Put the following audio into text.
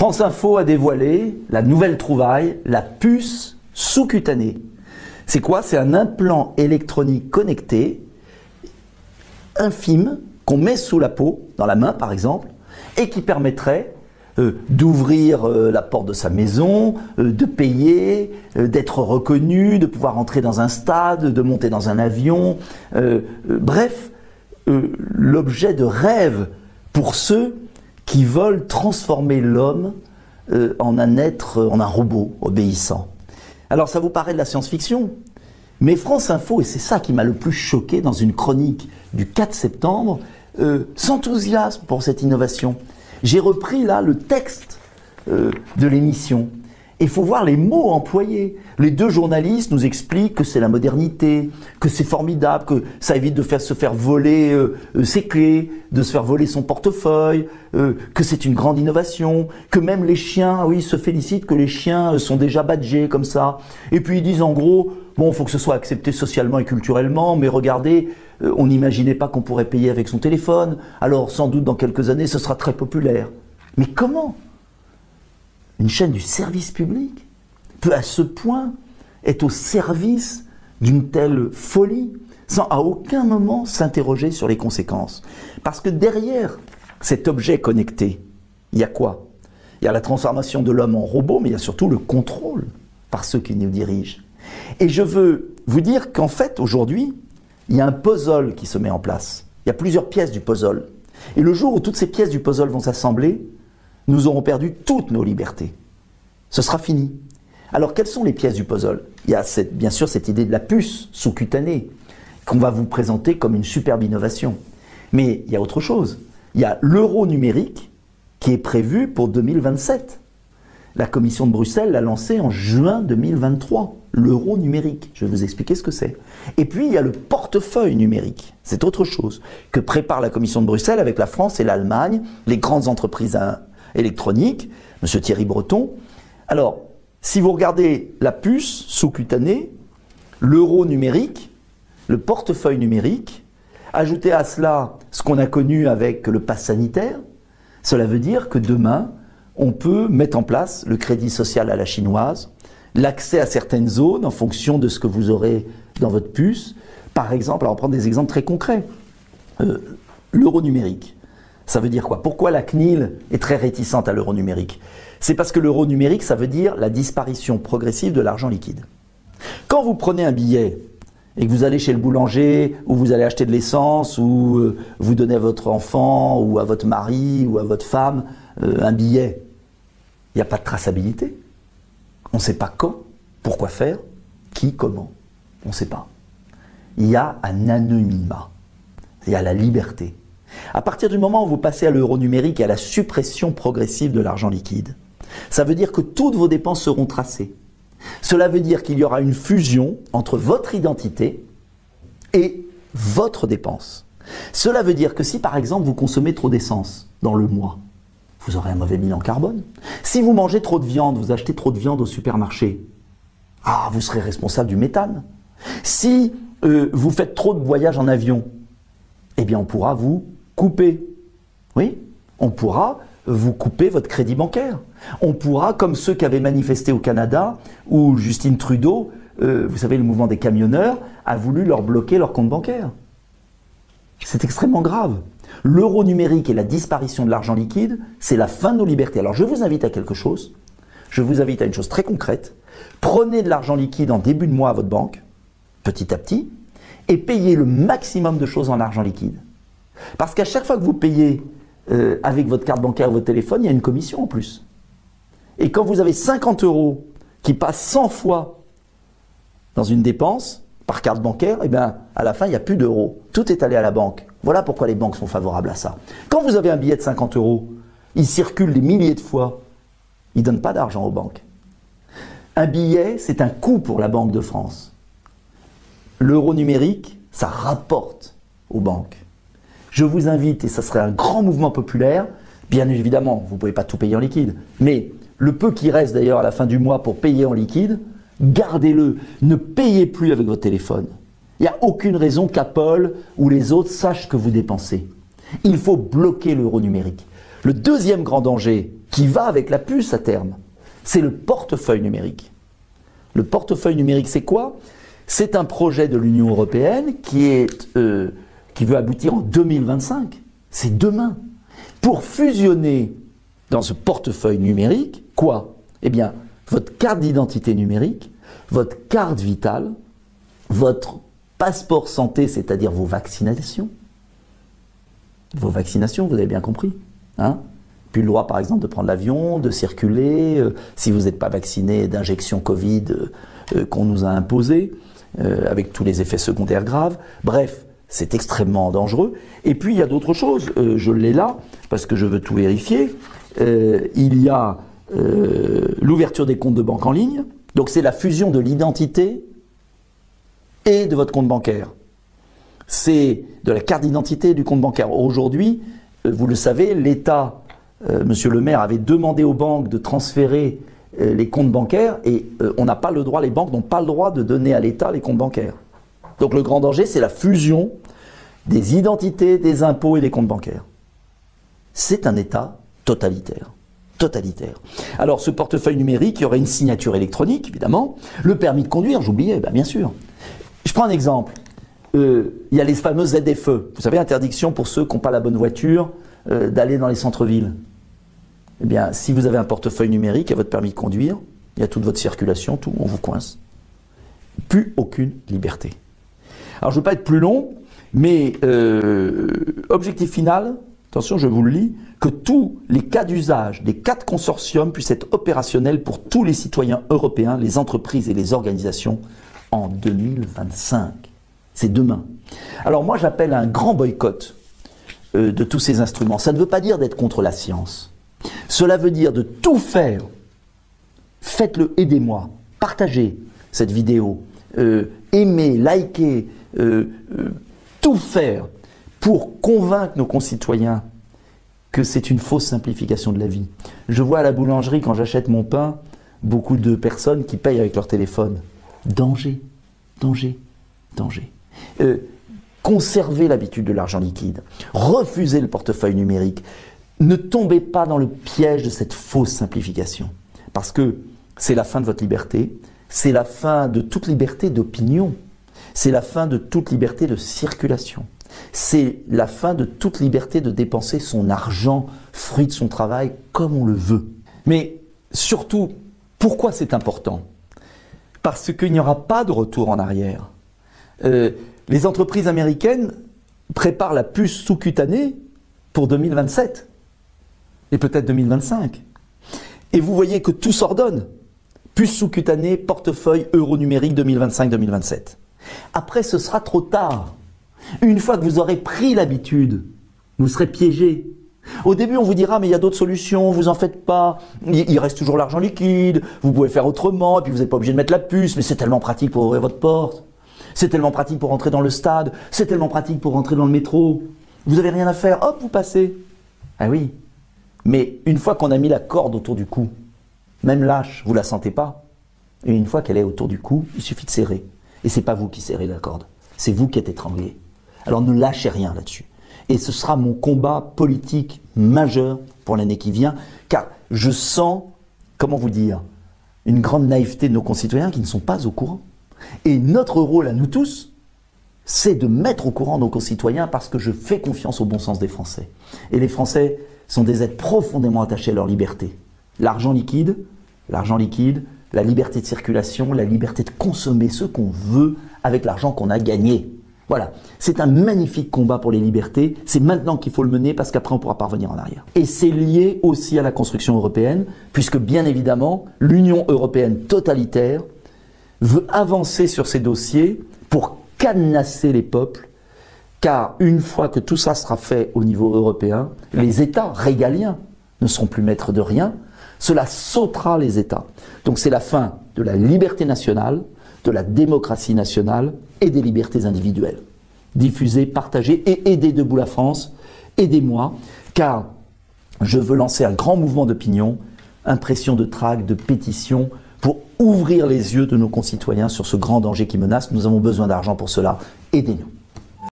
France Info a dévoilé la nouvelle trouvaille, la puce sous-cutanée. C'est quoi? C'est un implant électronique connecté, infime, qu'on met sous la peau, dans la main par exemple, et qui permettrait d'ouvrir la porte de sa maison, de payer, d'être reconnu, de pouvoir entrer dans un stade, de monter dans un avion. Bref, l'objet de rêve pour ceux qui veulent transformer l'homme en un être, en un robot obéissant. Alors ça vous paraît de la science-fiction, mais France Info, et c'est ça qui m'a le plus choqué dans une chronique du 4 septembre, s'enthousiasme pour cette innovation. J'ai repris là le texte de l'émission. Il faut voir les mots employés. Les deux journalistes nous expliquent que c'est la modernité, que c'est formidable, que ça évite de se faire voler ses clés, de se faire voler son portefeuille, que c'est une grande innovation, que même les chiens, oui, se félicitent que les chiens sont déjà badgés comme ça. Et puis ils disent en gros, bon, il faut que ce soit accepté socialement et culturellement, mais regardez, on n'imaginait pas qu'on pourrait payer avec son téléphone, alors sans doute dans quelques années ce sera très populaire. Mais comment ? Une chaîne du service public peut à ce point être au service d'une telle folie, sans à aucun moment s'interroger sur les conséquences. Parce que derrière cet objet connecté, il y a quoi? Il y a la transformation de l'homme en robot, mais il y a surtout le contrôle par ceux qui nous dirigent. Et je veux vous dire qu'en fait, aujourd'hui, il y a un puzzle qui se met en place. Il y a plusieurs pièces du puzzle. Et le jour où toutes ces pièces du puzzle vont s'assembler, nous aurons perdu toutes nos libertés. Ce sera fini. Alors, quelles sont les pièces du puzzle? Il y a bien sûr cette idée de la puce sous-cutanée qu'on va vous présenter comme une superbe innovation. Mais il y a autre chose. Il y a l'euro numérique qui est prévu pour 2027. La Commission de Bruxelles l'a lancé en juin 2023. L'euro numérique. Je vais vous expliquer ce que c'est. Et puis, il y a le portefeuille numérique. C'est autre chose que prépare la Commission de Bruxelles avec la France et l'Allemagne, les grandes entreprises électroniques, M. Thierry Breton. Alors, si vous regardez la puce sous-cutanée, l'euro numérique, le portefeuille numérique, ajoutez à cela ce qu'on a connu avec le pass sanitaire, cela veut dire que demain, on peut mettre en place le crédit social à la chinoise, l'accès à certaines zones en fonction de ce que vous aurez dans votre puce. Par exemple, alors on prend des exemples très concrets. L'euro numérique, ça veut dire quoi? Pourquoi la CNIL est très réticente à l'euro numérique? C'est parce que l'euro numérique, ça veut dire la disparition progressive de l'argent liquide. Quand vous prenez un billet et que vous allez chez le boulanger, ou vous allez acheter de l'essence, ou vous donnez à votre enfant, ou à votre mari, ou à votre femme, un billet, il n'y a pas de traçabilité. On ne sait pas quand, pourquoi faire, qui, comment. On ne sait pas. Il y a un anonymat. Il y a la liberté. À partir du moment où vous passez à l'euro numérique et à la suppression progressive de l'argent liquide, ça veut dire que toutes vos dépenses seront tracées. Cela veut dire qu'il y aura une fusion entre votre identité et votre dépense. Cela veut dire que si par exemple vous consommez trop d'essence dans le mois, vous aurez un mauvais bilan carbone. Si vous mangez trop de viande, vous achetez trop de viande au supermarché, vous serez responsable du méthane. Si vous faites trop de voyages en avion, eh bien on pourra vous couper. Oui, on pourra vous couper votre crédit bancaire. On pourra, comme ceux qui avaient manifesté au Canada, où Justin Trudeau, vous savez, le mouvement des camionneurs, a voulu leur bloquer leur compte bancaire. C'est extrêmement grave. L'euro numérique et la disparition de l'argent liquide, c'est la fin de nos libertés. Alors je vous invite à quelque chose. Je vous invite à une chose très concrète. Prenez de l'argent liquide en début de mois à votre banque, petit à petit, et payez le maximum de choses en argent liquide. Parce qu'à chaque fois que vous payez avec votre carte bancaire ou votre téléphone, il y a une commission en plus. Et quand vous avez 50 € qui passent 100 fois dans une dépense par carte bancaire, eh bien, à la fin, il n'y a plus d'euros. Tout est allé à la banque. Voilà pourquoi les banques sont favorables à ça. Quand vous avez un billet de 50 €, il circule des milliers de fois. Il ne donne pas d'argent aux banques. Un billet, c'est un coût pour la Banque de France. L'euro numérique, ça rapporte aux banques. Je vous invite, et ça serait un grand mouvement populaire, bien évidemment, vous ne pouvez pas tout payer en liquide, mais le peu qui reste d'ailleurs à la fin du mois pour payer en liquide, gardez-le, ne payez plus avec votre téléphone. Il n'y a aucune raison qu'Apple ou les autres sachent que vous dépensez. Il faut bloquer l'euro numérique. Le deuxième grand danger qui va avec la puce à terme, c'est le portefeuille numérique. Le portefeuille numérique, c'est quoi? C'est un projet de l'Union européenne qui veut aboutir en 2025. C'est demain. Pour fusionner dans ce portefeuille numérique, quoi? Eh bien, votre carte d'identité numérique, votre carte vitale, votre passeport santé, c'est-à-dire vos vaccinations. Vos vaccinations, vous avez bien compris. Hein? Plus le droit, par exemple, de prendre l'avion, de circuler, si vous n'êtes pas vacciné, d'injection Covid qu'on nous a imposé, avec tous les effets secondaires graves. Bref, c'est extrêmement dangereux. Et puis, il y a d'autres choses. Je l'ai là, parce que je veux tout vérifier. Il y a l'ouverture des comptes de banque en ligne. Donc, c'est la fusion de l'identité et de votre compte bancaire. C'est de la carte d'identité et du compte bancaire. Aujourd'hui, vous le savez, l'État, Monsieur le maire, avait demandé aux banques de transférer les comptes bancaires et on n'a pas le droit, les banques n'ont pas le droit de donner à l'État les comptes bancaires. Donc le grand danger, c'est la fusion des identités, des impôts et des comptes bancaires. C'est un État totalitaire. Totalitaire. Alors ce portefeuille numérique, il y aurait une signature électronique, évidemment. Le permis de conduire, j'oubliais, bien sûr. Je prends un exemple. Il y a les fameuses ZFE. Vous savez, interdiction pour ceux qui n'ont pas la bonne voiture d'aller dans les centres-villes. Eh bien, si vous avez un portefeuille numérique et votre permis de conduire, il y a toute votre circulation, tout, on vous coince. Plus aucune liberté. Alors, je ne veux pas être plus long, mais objectif final, attention, je vous le lis, que tous les cas d'usage des 4 consortiums puissent être opérationnels pour tous les citoyens européens, les entreprises et les organisations en 2025. C'est demain. Alors moi, j'appelle à un grand boycott de tous ces instruments. Ça ne veut pas dire d'être contre la science. Cela veut dire de tout faire. Faites-le, aidez-moi. Partagez cette vidéo. Aimez, likez, tout faire pour convaincre nos concitoyens que c'est une fausse simplification de la vie. Je vois à la boulangerie, quand j'achète mon pain, beaucoup de personnes qui payent avec leur téléphone. Danger, danger, danger. Conservez l'habitude de l'argent liquide. Refusez le portefeuille numérique. Ne tombez pas dans le piège de cette fausse simplification. Parce que c'est la fin de votre liberté, c'est la fin de toute liberté d'opinion, c'est la fin de toute liberté de circulation, c'est la fin de toute liberté de dépenser son argent, fruit de son travail, comme on le veut. Mais surtout, pourquoi c'est important? Parce qu'il n'y aura pas de retour en arrière. Les entreprises américaines préparent la puce sous-cutanée pour 2027 et peut-être 2025. Et vous voyez que tout s'ordonne. Puce sous-cutanée, portefeuille euro numérique 2025-2027. Après, ce sera trop tard. Une fois que vous aurez pris l'habitude, vous serez piégé. Au début, on vous dira, mais il y a d'autres solutions, vous en faites pas. Il reste toujours l'argent liquide, vous pouvez faire autrement, et puis vous n'êtes pas obligé de mettre la puce, mais c'est tellement pratique pour ouvrir votre porte. C'est tellement pratique pour rentrer dans le stade, c'est tellement pratique pour rentrer dans le métro. Vous n'avez rien à faire, hop, vous passez. Ah oui, mais une fois qu'on a mis la corde autour du cou, même lâche, vous ne la sentez pas. Et une fois qu'elle est autour du cou, il suffit de serrer. Et ce n'est pas vous qui serrez la corde, c'est vous qui êtes étranglé. Alors ne lâchez rien là-dessus. Et ce sera mon combat politique majeur pour l'année qui vient, car je sens, comment vous dire, une grande naïveté de nos concitoyens qui ne sont pas au courant. Et notre rôle à nous tous, c'est de mettre au courant nos concitoyens parce que je fais confiance au bon sens des Français. Et les Français sont des êtres profondément attachés à leur liberté. L'argent liquide, la liberté de circulation, la liberté de consommer ce qu'on veut avec l'argent qu'on a gagné. Voilà, c'est un magnifique combat pour les libertés, c'est maintenant qu'il faut le mener parce qu'après on ne pourra pas revenir en arrière. Et c'est lié aussi à la construction européenne, puisque bien évidemment, l'Union européenne totalitaire veut avancer sur ces dossiers pour cadenasser les peuples, car une fois que tout ça sera fait au niveau européen, les États régaliens ne seront plus maîtres de rien, cela sautera les États. Donc c'est la fin de la liberté nationale, de la démocratie nationale et des libertés individuelles. Diffusez, partagez et aidez Debout la France, aidez-moi, car je veux lancer un grand mouvement d'opinion, impression de tracts, de pétitions, pour ouvrir les yeux de nos concitoyens sur ce grand danger qui menace. Nous avons besoin d'argent pour cela, aidez-nous.